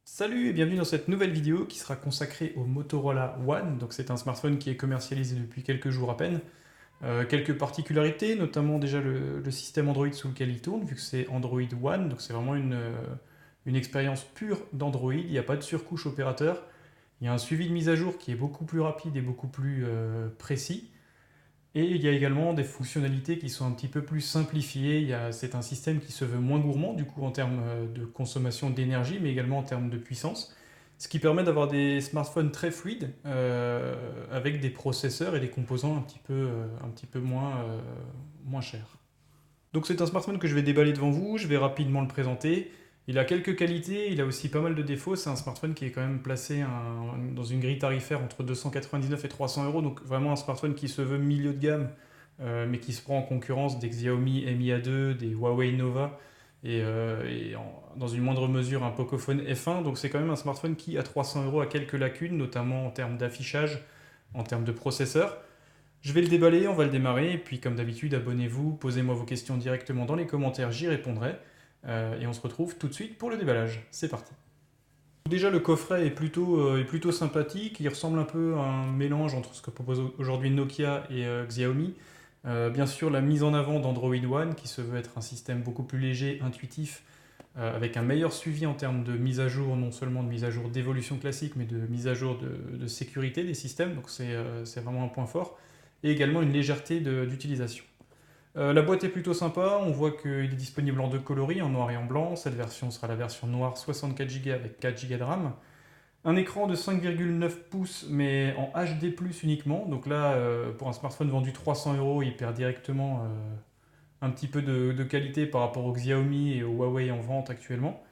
Salut et bienvenue dans cette nouvelle vidéo qui sera consacrée au Motorola One. Donc c'est un smartphone qui est commercialisé depuis quelques jours à peine. Quelques particularités, notamment déjà le système Android sous lequel il tourne, vu que c'est Android One, donc c'est vraiment une expérience pure d'Android, il n'y a pas de surcouche opérateur. Il y a un suivi de mise à jour qui est beaucoup plus rapide et beaucoup plus précis. Et il y a également des fonctionnalités qui sont un petit peu plus simplifiées. C'est un système qui se veut moins gourmand, du coup, en termes de consommation d'énergie, mais également en termes de puissance. Ce qui permet d'avoir des smartphones très fluides, avec des processeurs et des composants un petit peu moins chers. Donc c'est un smartphone que je vais déballer devant vous, je vais rapidement le présenter. Il a quelques qualités, il a aussi pas mal de défauts. C'est un smartphone qui est quand même placé dans une grille tarifaire entre 299 et 300 euros, donc vraiment un smartphone qui se veut milieu de gamme, mais qui se prend en concurrence des Xiaomi Mi A2, des Huawei Nova, dans une moindre mesure un Pocophone F1. Donc c'est quand même un smartphone qui, à 300 euros, a quelques lacunes, notamment en termes d'affichage, en termes de processeur. Je vais le déballer, on va le démarrer, et puis comme d'habitude, abonnez-vous, posez-moi vos questions directement dans les commentaires, j'y répondrai. Et on se retrouve tout de suite pour le déballage. C'est parti. Déjà, le coffret est plutôt sympathique, il ressemble un peu à un mélange entre ce que propose aujourd'hui Nokia et Xiaomi. Bien sûr, la mise en avant d'Android One, qui se veut être un système beaucoup plus léger, intuitif, avec un meilleur suivi en termes de mise à jour, non seulement de mise à jour d'évolution classique, mais de mise à jour de sécurité des systèmes, donc c'est vraiment un point fort, et également une légèreté d'utilisation. La boîte est plutôt sympa, on voit qu'il est disponible en deux coloris, en noir et en blanc. Cette version sera la version noire 64 Go avec 4 Go de RAM. Un écran de 5,9 pouces mais en HD+, uniquement. Donc là, pour un smartphone vendu 300 euros, il perd directement un petit peu de qualité par rapport au Xiaomi et au Huawei en vente actuellement.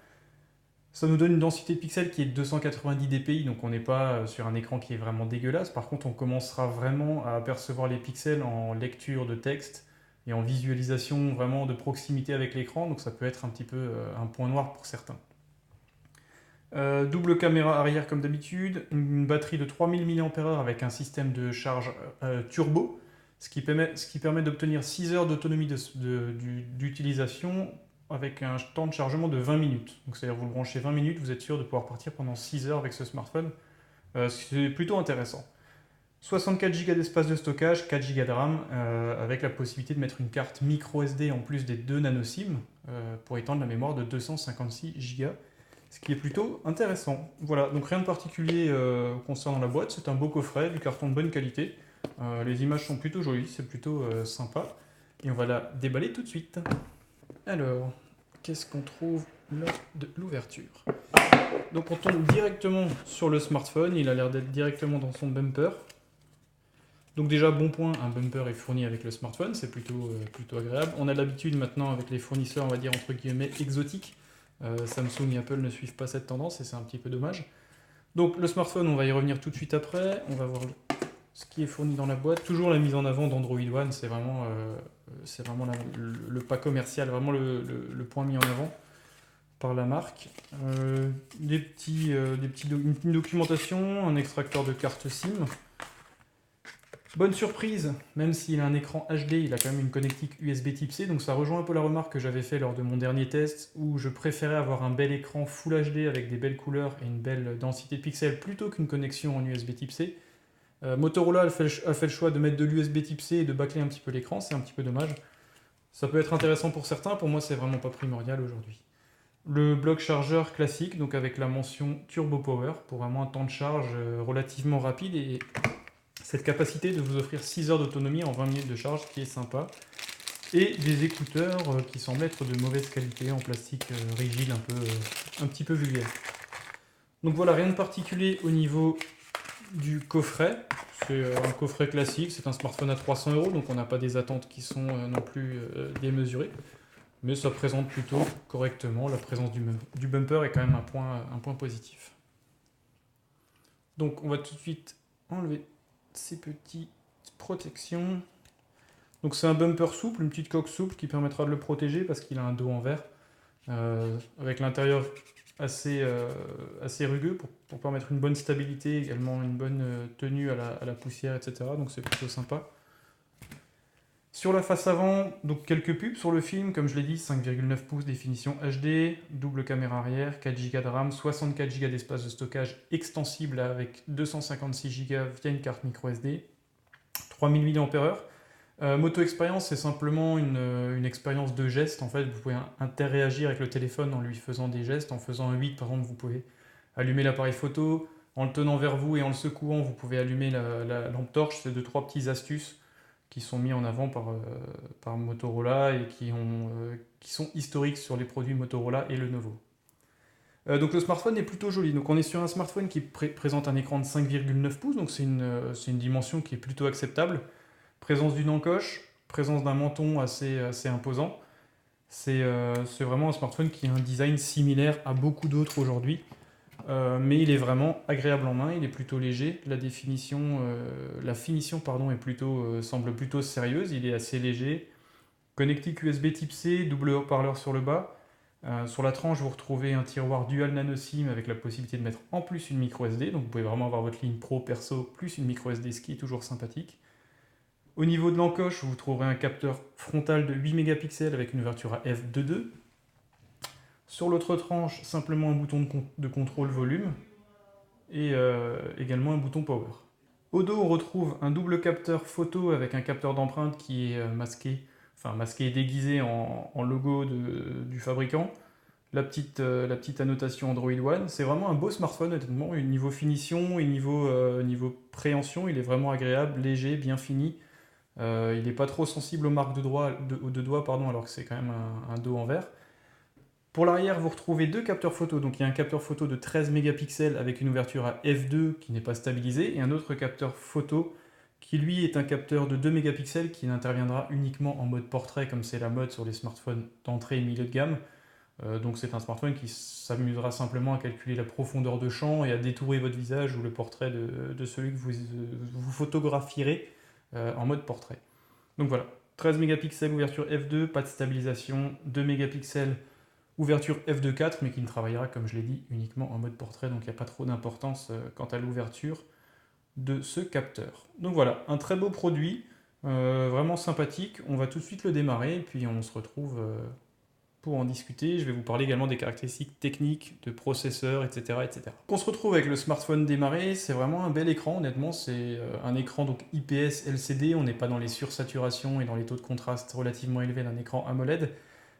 Ça nous donne une densité de pixels qui est de 290 dpi, donc on n'est pas sur un écran qui est vraiment dégueulasse. Par contre, on commencera vraiment à apercevoir les pixels en lecture de texte et en visualisation vraiment de proximité avec l'écran, donc ça peut être un petit peu un point noir pour certains. Double caméra arrière comme d'habitude, une batterie de 3000 mAh avec un système de charge turbo, ce qui permet d'obtenir 6 heures d'autonomie d'utilisation avec un temps de chargement de 20 minutes. Donc c'est-à-dire vous le branchez 20 minutes, vous êtes sûr de pouvoir partir pendant 6 heures avec ce smartphone. C'est plutôt intéressant. 64 Go d'espace de stockage, 4 Go de RAM, avec la possibilité de mettre une carte micro SD en plus des 2 nano SIM pour étendre la mémoire de 256 Go, ce qui est plutôt intéressant. Voilà, donc rien de particulier concernant la boîte, c'est un beau coffret, du carton de bonne qualité. Les images sont plutôt jolies, c'est plutôt sympa. Et on va la déballer tout de suite. Alors, qu'est-ce qu'on trouve lors de l'ouverture? Donc on tombe directement sur le smartphone, il a l'air d'être directement dans son bumper. Donc déjà, bon point, un bumper est fourni avec le smartphone, c'est plutôt agréable. On a l'habitude maintenant avec les fournisseurs, on va dire entre guillemets, exotiques. Samsung et Apple ne suivent pas cette tendance et c'est un petit peu dommage. Donc le smartphone, on va y revenir tout de suite après. On va voir ce qui est fourni dans la boîte. Toujours la mise en avant d'Android One, c'est vraiment le pas commercial, vraiment le point mis en avant par la marque. Une documentation, un extracteur de carte SIM. Bonne surprise, même s'il a un écran HD, il a quand même une connectique USB Type C, donc ça rejoint un peu la remarque que j'avais fait lors de mon dernier test, où je préférais avoir un bel écran Full HD avec des belles couleurs et une belle densité de pixels plutôt qu'une connexion en USB Type C. Motorola a fait le choix de mettre de l'USB Type C et de bâcler un petit peu l'écran, c'est un petit peu dommage. Ça peut être intéressant pour certains, pour moi c'est vraiment pas primordial aujourd'hui. Le bloc chargeur classique, donc avec la mention Turbo Power, pour vraiment un temps de charge relativement rapide et cette capacité de vous offrir 6 heures d'autonomie en 20 minutes de charge qui est sympa. Et des écouteurs qui semblent être de mauvaise qualité, en plastique rigide, un petit peu vulgaire. Donc voilà, rien de particulier au niveau du coffret. C'est un coffret classique, c'est un smartphone à 300 euros, donc on n'a pas des attentes qui sont non plus démesurées. Mais ça présente plutôt correctement. La présence du bumper est quand même un point positif. Donc on va tout de suite enlever ces petites protections. Donc c'est un bumper souple, une petite coque souple qui permettra de le protéger parce qu'il a un dos en verre, avec l'intérieur assez rugueux pour permettre une bonne stabilité, également une bonne tenue à la poussière, etc. Donc c'est plutôt sympa. Sur la face avant, donc quelques pubs sur le film, comme je l'ai dit, 5,9 pouces définition HD, double caméra arrière, 4 Go de RAM, 64 Go d'espace de stockage extensible avec 256 Go via une carte micro SD, 3000 mAh. Moto Expérience, c'est simplement une expérience de geste. En fait, vous pouvez interréagir avec le téléphone en lui faisant des gestes. En faisant un 8, par exemple, vous pouvez allumer l'appareil photo. En le tenant vers vous et en le secouant, vous pouvez allumer la lampe torche. C'est 2-3 petites astuces qui sont mis en avant par Motorola et qui sont historiques sur les produits Motorola et Lenovo. Donc le smartphone est plutôt joli. Donc on est sur un smartphone qui présente un écran de 5,9 pouces, donc c'est une dimension qui est plutôt acceptable. Présence d'une encoche, présence d'un menton assez imposant. C'est vraiment un smartphone qui a un design similaire à beaucoup d'autres aujourd'hui, mais il est vraiment agréable en main, il est plutôt léger. La finition pardon, semble plutôt sérieuse, il est assez léger. Connectique USB Type C, double haut-parleur sur le bas. Sur la tranche, vous retrouvez un tiroir dual nano SIM avec la possibilité de mettre en plus une micro SD, donc vous pouvez vraiment avoir votre ligne pro perso plus une micro SD, ce qui est toujours sympathique. Au niveau de l'encoche, vous trouverez un capteur frontal de 8 mégapixels avec une ouverture à f2.2. Sur l'autre tranche, simplement un bouton de contrôle volume et également un bouton power. Au dos, on retrouve un double capteur photo avec un capteur d'empreinte qui est masqué et déguisé en logo du fabricant. La petite annotation Android One. C'est vraiment un beau smartphone, honnêtement. Niveau finition et niveau préhension, il est vraiment agréable, léger, bien fini. Il n'est pas trop sensible aux marques de doigts, alors que c'est quand même un dos en verre. Pour l'arrière, vous retrouvez deux capteurs photo. Donc il y a un capteur photo de 13 mégapixels avec une ouverture à f2 qui n'est pas stabilisée, et un autre capteur photo qui lui est un capteur de 2 mégapixels qui n'interviendra uniquement en mode portrait, comme c'est la mode sur les smartphones d'entrée et milieu de gamme. Donc c'est un smartphone qui s'amusera simplement à calculer la profondeur de champ et à détourer votre visage ou le portrait de celui que vous photographierez en mode portrait. Donc voilà, 13 mégapixels, ouverture f2, pas de stabilisation, 2 mégapixels, ouverture f2.4, mais qui ne travaillera, comme je l'ai dit, uniquement en mode portrait, donc il n'y a pas trop d'importance quant à l'ouverture de ce capteur. Donc voilà, un très beau produit, vraiment sympathique. On va tout de suite le démarrer, et puis on se retrouve pour en discuter. Je vais vous parler également des caractéristiques techniques, de processeurs, etc. etc. On se retrouve avec le smartphone démarré, c'est vraiment un bel écran, honnêtement, c'est un écran donc IPS LCD, on n'est pas dans les sursaturations et dans les taux de contraste relativement élevés d'un écran AMOLED.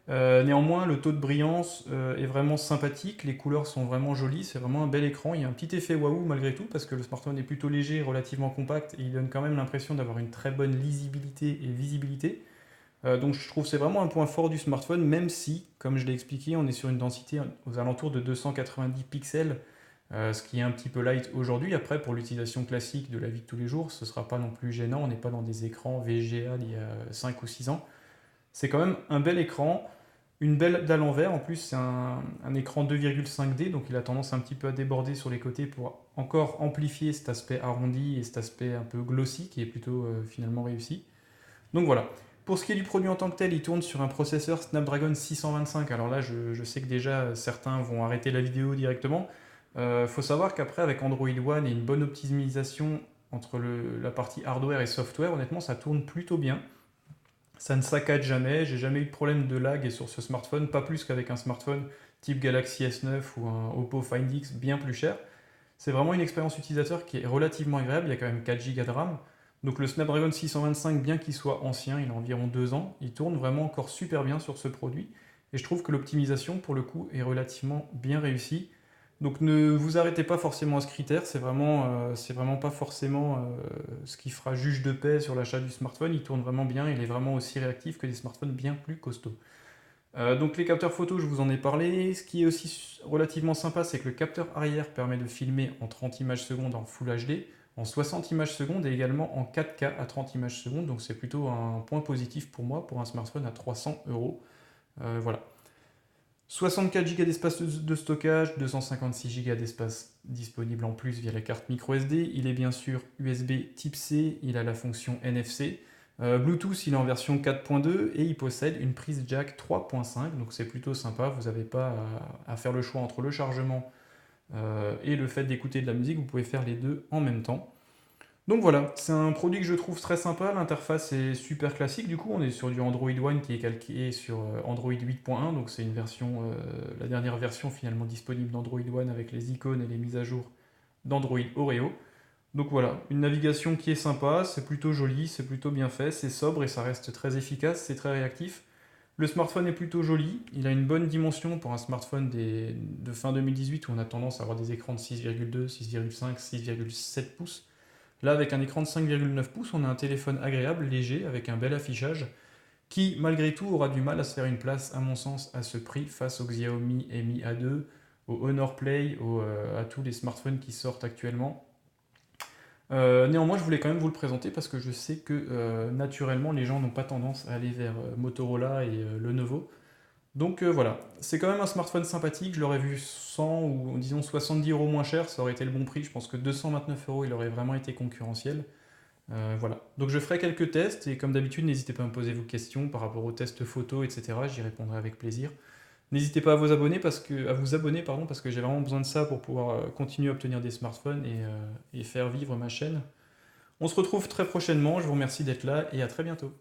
Néanmoins, le taux de brillance est vraiment sympathique, les couleurs sont vraiment jolies, c'est vraiment un bel écran. Il y a un petit effet waouh malgré tout, parce que le smartphone est plutôt léger, relativement compact, et il donne quand même l'impression d'avoir une très bonne lisibilité et visibilité. Donc je trouve que c'est vraiment un point fort du smartphone, même si, comme je l'ai expliqué, on est sur une densité aux alentours de 290 pixels, ce qui est un petit peu light aujourd'hui. Après, pour l'utilisation classique de la vie de tous les jours, ce ne sera pas non plus gênant, on n'est pas dans des écrans VGA d'il y a 5 ou 6 ans. C'est quand même un bel écran, une belle dalle en verre, en plus c'est un écran 2,5D, donc il a tendance un petit peu à déborder sur les côtés pour encore amplifier cet aspect arrondi et cet aspect un peu glossy qui est plutôt finalement réussi. Donc voilà. Pour ce qui est du produit en tant que tel, il tourne sur un processeur Snapdragon 625. Alors là, je sais que déjà certains vont arrêter la vidéo directement. Faut savoir qu'après, avec Android One et une bonne optimisation entre la partie hardware et software, honnêtement, ça tourne plutôt bien. Ça ne saccade jamais, j'ai jamais eu de problème de lag sur ce smartphone, pas plus qu'avec un smartphone type Galaxy S9 ou un Oppo Find X bien plus cher. C'est vraiment une expérience utilisateur qui est relativement agréable, il y a quand même 4 Go de RAM. Donc le Snapdragon 625, bien qu'il soit ancien, il a environ 2 ans, il tourne vraiment encore super bien sur ce produit. Et je trouve que l'optimisation, pour le coup, est relativement bien réussie. Donc ne vous arrêtez pas forcément à ce critère, c'est vraiment pas forcément ce qui fera juge de paix sur l'achat du smartphone. Il tourne vraiment bien, il est vraiment aussi réactif que des smartphones bien plus costauds. Donc les capteurs photo, je vous en ai parlé. Ce qui est aussi relativement sympa, c'est que le capteur arrière permet de filmer en 30 images secondes en Full HD, en 60 images secondes et également en 4K à 30 images secondes. Donc c'est plutôt un point positif pour moi, pour un smartphone à 300 €. Voilà. 64 Go d'espace de stockage, 256 Go d'espace disponible en plus via la carte micro SD. Il est bien sûr USB Type C, il a la fonction NFC. Bluetooth, il est en version 4.2 et il possède une prise jack 3.5, donc c'est plutôt sympa. Vous n'avez pas à faire le choix entre le chargement et le fait d'écouter de la musique, vous pouvez faire les deux en même temps. Donc voilà, c'est un produit que je trouve très sympa, l'interface est super classique du coup, on est sur du Android One qui est calqué sur Android 8.1, donc c'est une version, la dernière version finalement disponible d'Android One avec les icônes et les mises à jour d'Android Oreo. Donc voilà, une navigation qui est sympa, c'est plutôt joli, c'est plutôt bien fait, c'est sobre et ça reste très efficace, c'est très réactif. Le smartphone est plutôt joli, il a une bonne dimension pour un smartphone de fin 2018 où on a tendance à avoir des écrans de 6,2, 6,5, 6,7 pouces. Là, avec un écran de 5,9 pouces, on a un téléphone agréable, léger, avec un bel affichage, qui malgré tout aura du mal à se faire une place, à mon sens, à ce prix face au Xiaomi Mi A2, au Honor Play, à tous les smartphones qui sortent actuellement. Néanmoins, je voulais quand même vous le présenter parce que je sais que naturellement, les gens n'ont pas tendance à aller vers Motorola et Lenovo. Donc voilà, c'est quand même un smartphone sympathique. Je l'aurais vu 100 ou disons 70 € moins cher, ça aurait été le bon prix. Je pense que 229 €, il aurait vraiment été concurrentiel. Voilà. Donc je ferai quelques tests et comme d'habitude, n'hésitez pas à me poser vos questions par rapport aux tests photos, etc. J'y répondrai avec plaisir. N'hésitez pas à vous abonner pardon, parce que j'ai vraiment besoin de ça pour pouvoir continuer à obtenir des smartphones et faire vivre ma chaîne. On se retrouve très prochainement, je vous remercie d'être là et à très bientôt.